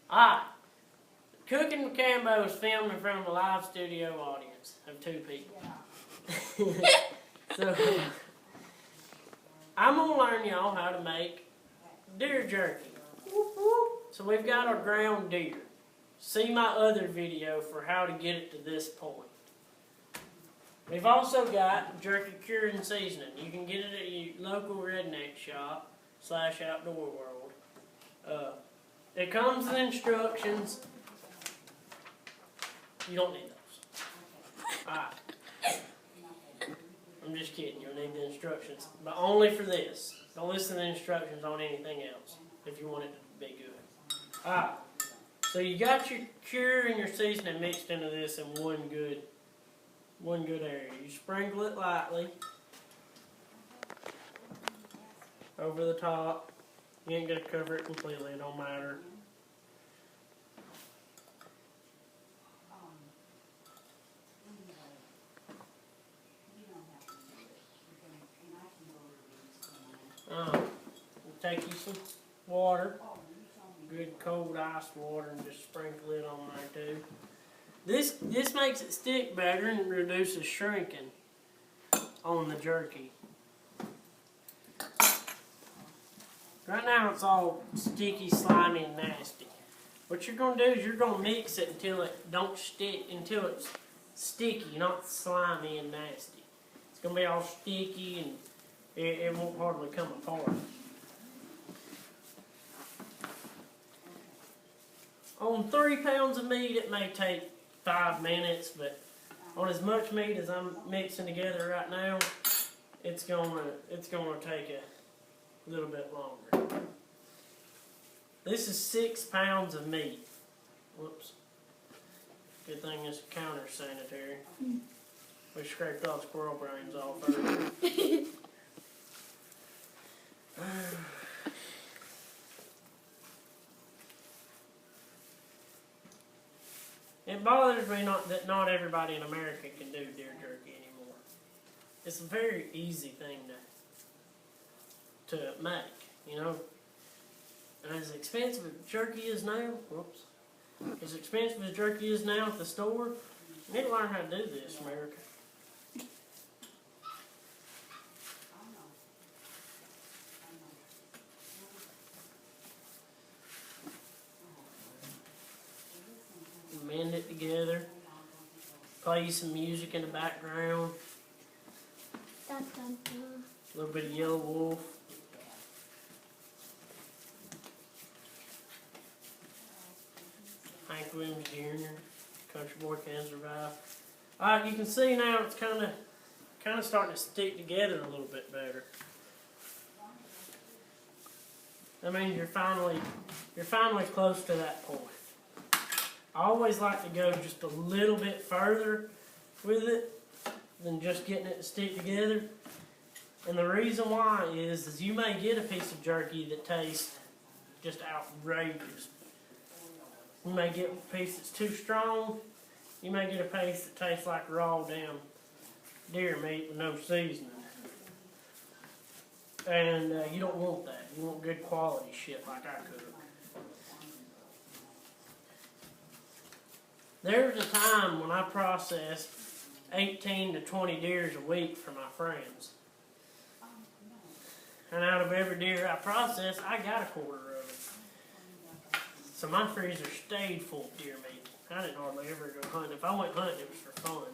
Alright, Cooking with Cambo is filmed in front of a live studio audience of 2 people. So, I'm going to learn y'all how to make deer jerky. So we've got our ground deer. See my other video for how to get it to this point. We've also got jerky cured and seasoning. You can get it at your local redneck shop / outdoor world. It comes with instructions. You don't need those. Alright. I'm just kidding. You'll need the instructions. But only for this. Don't listen to the instructions on anything else if you want it to be good. Alright. So you got your cure and your seasoning mixed into this in one good area. You sprinkle it lightly over the top. You ain't gonna cover it completely, it don't matter. Take you some water, good cold ice water, and just sprinkle it on there too. This makes it stick better and reduces shrinking on the jerky. Right now it's all sticky, slimy, and nasty. What you're gonna do is you're gonna mix it until it don't stick, until it's sticky, not slimy and nasty. It's gonna be all sticky and it won't hardly come apart. On 3 pounds of meat, it may take 5 minutes, but on as much meat as I'm mixing together right now, it's gonna take a little bit longer. This is 6 pounds of meat. Whoops. Good thing this counter's sanitary. We scraped all the squirrel brains off earlier. It bothers me that not everybody in America can do deer jerky anymore. It's a very easy thing to make, you know. And as expensive as jerky is now, as expensive as jerky is now at the store, you need to learn how to do this, America. Mend it together. Play some music in the background. Dun, dun, dun. A little bit of Yellow Wolf. Hank Williams Jr. Country Boy Can Survive. Alright, you can see now it's kind of starting to stick together a little bit better. That means you're finally close to that point. I always like to go just a little bit further with it than just getting it to stick together. And the reason why is you may get a piece of jerky that tastes just outrageous. You may get a piece that's too strong. You may get a piece that tastes like raw damn deer meat with no seasoning. And you don't want that. You want good quality shit like I cook. There was a time when I processed 18 to 20 deers a week for my friends. And out of every deer I processed, I got a quarter of it. So my freezer stayed full of deer meat. I didn't hardly ever go hunting. If I went hunting, it was for fun.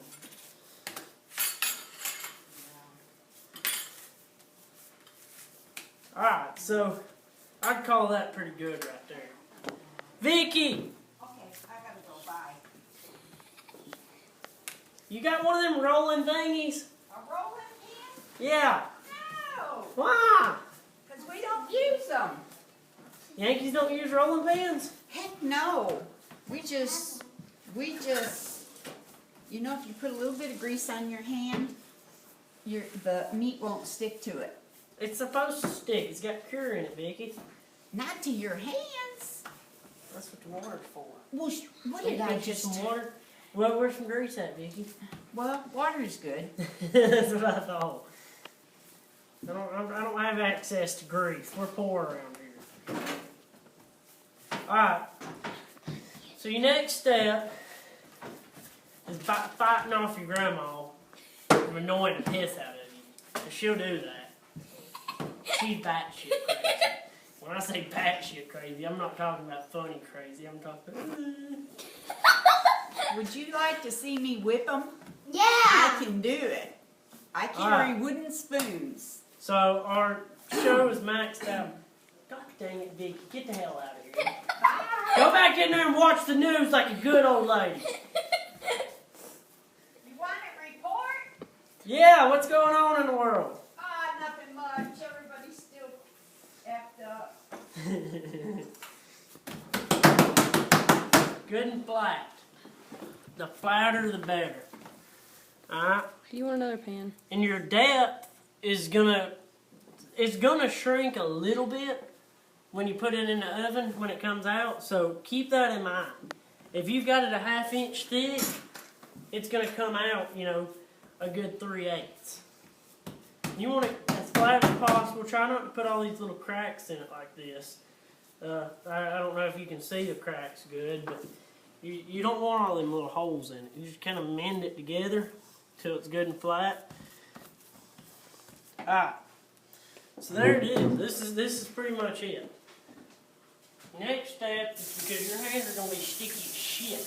Alright, so I'd call that pretty good right there. Vicky! You got one of them rolling thingies? A rolling pin? Yeah. No. Why? Because we don't use them. Yankees don't use rolling pins? Heck no. We just, you know, if you put a little bit of grease on your hand, the meat won't stick to it. It's supposed to stick. It's got cure in it, Vicky. Not to your hands. That's what the water's for. Well, what did I just... Some water? Well, where's some grease at, Vicky? Well, water is good. That's what I thought. I don't have access to grease. We're poor around here. Alright. So your next step is fighting off your grandma from annoying the piss out of you. And she'll do that. She's batshit crazy. When I say batshit crazy, I'm not talking about funny crazy. I'm talking about... Would you like to see me whip them? Yeah. I can do it. I carry Alright. wooden spoons. So our show is maxed out. God dang it, Vicky. Get the hell out of here. Go back in there and watch the news like a good old lady. You want a report? Yeah, what's going on in the world? Nothing much. Everybody's still effed up. Good and flat. The flatter the better. Alright? Do you want another pan? And your depth is gonna shrink a little bit when you put it in the oven when it comes out. So keep that in mind. If you've got it a 1/2 inch thick, it's gonna come out, you know, a good 3/8. You want it as flat as possible. Try not to put all these little cracks in it like this. I don't know if you can see the cracks good, but you don't want all them little holes in it. You just kind of mend it together till it's good and flat. Alright, so there it is. This is pretty much it. Next step is, because your hands are going to be sticky as shit,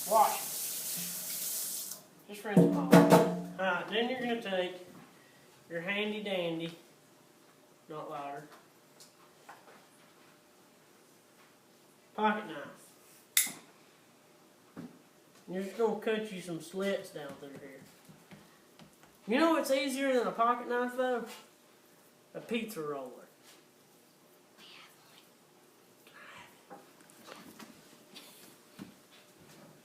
wash them. Just rinse them off. Alright, then you're going to take your handy dandy, not louder, pocket knife. You're just going to cut you some slits down through here. You know what's easier than a pocket knife though? A pizza roller.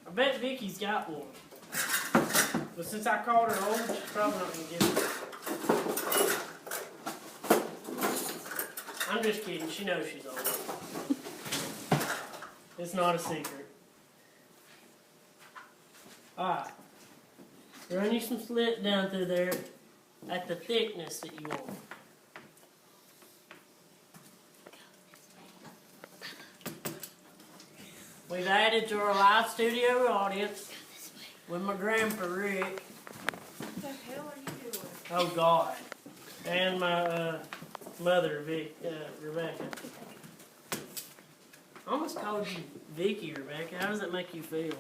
I bet Vicky's got one. But since I called her old, she's probably not going to give it. I'm just kidding. She knows she's old. It's not a secret. Alright. Run you some slit down through there at the thickness that you want. We've added to our live studio audience with my grandpa Rick. What the hell are you doing? Oh God. And my mother Rebecca. I almost called you Vicky, Rebecca. How does that make you feel?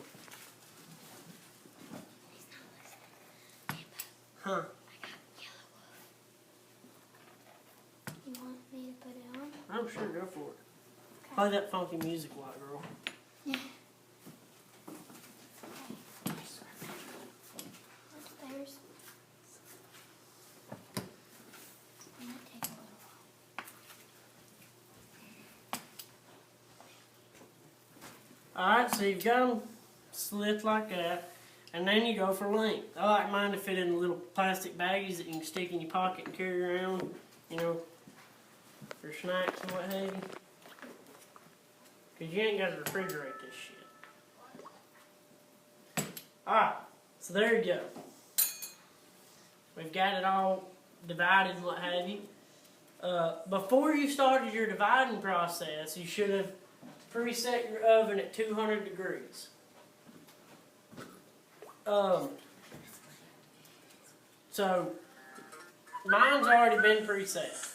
Huh? You want me to put it on? I'm sure, go for it. Play that funky music, white girl. Yeah. There's. It might take a little while. Alright, so you've got them slit like that, and then you go for length. I like mine to fit in little plastic baggies that you can stick in your pocket and carry around, you know, for snacks and what have you. Because you ain't got to refrigerate this shit. Alright, so there you go. We've got it all divided and what have you. Before you started your dividing process, you should have preset your oven at 200 degrees. So mine's already been preset.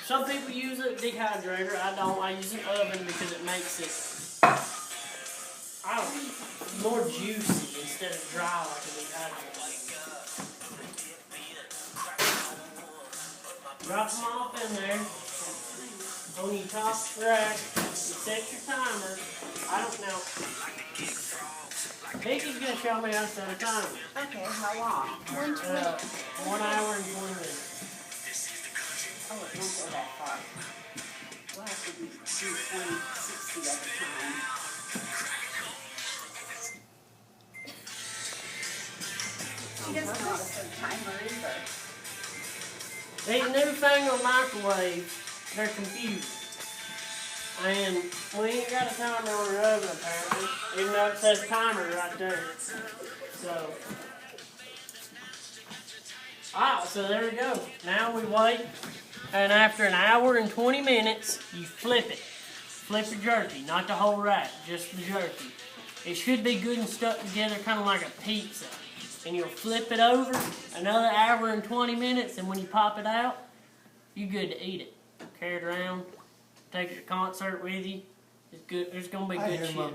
Some people use a dehydrator. I don't. I use an oven because it makes it more juicy instead of dry like a dehydrator. Drop them off in there. On your top rack, you set your timer. I don't know. Vicky's going to show me how to set a timer. Okay, how long? 1 hour and 20 minutes. Oh, it won't go that far. We'll have to do 20, 60 at a time. She doesn't know how to set a timer either. These newfangled microwaves, they're confused. And we ain't got a timer on our oven apparently, even though it says timer right there. So there we go. Now we wait, and after an hour and 20 minutes, you flip it. Flip your jerky, not the whole rack, just the jerky. It should be good and stuck together, kind of like a pizza. And you'll flip it over another hour and 20 minutes, and when you pop it out, you're good to eat it. Carry it around, take it to concert with you. It's good. It's gonna be good shit.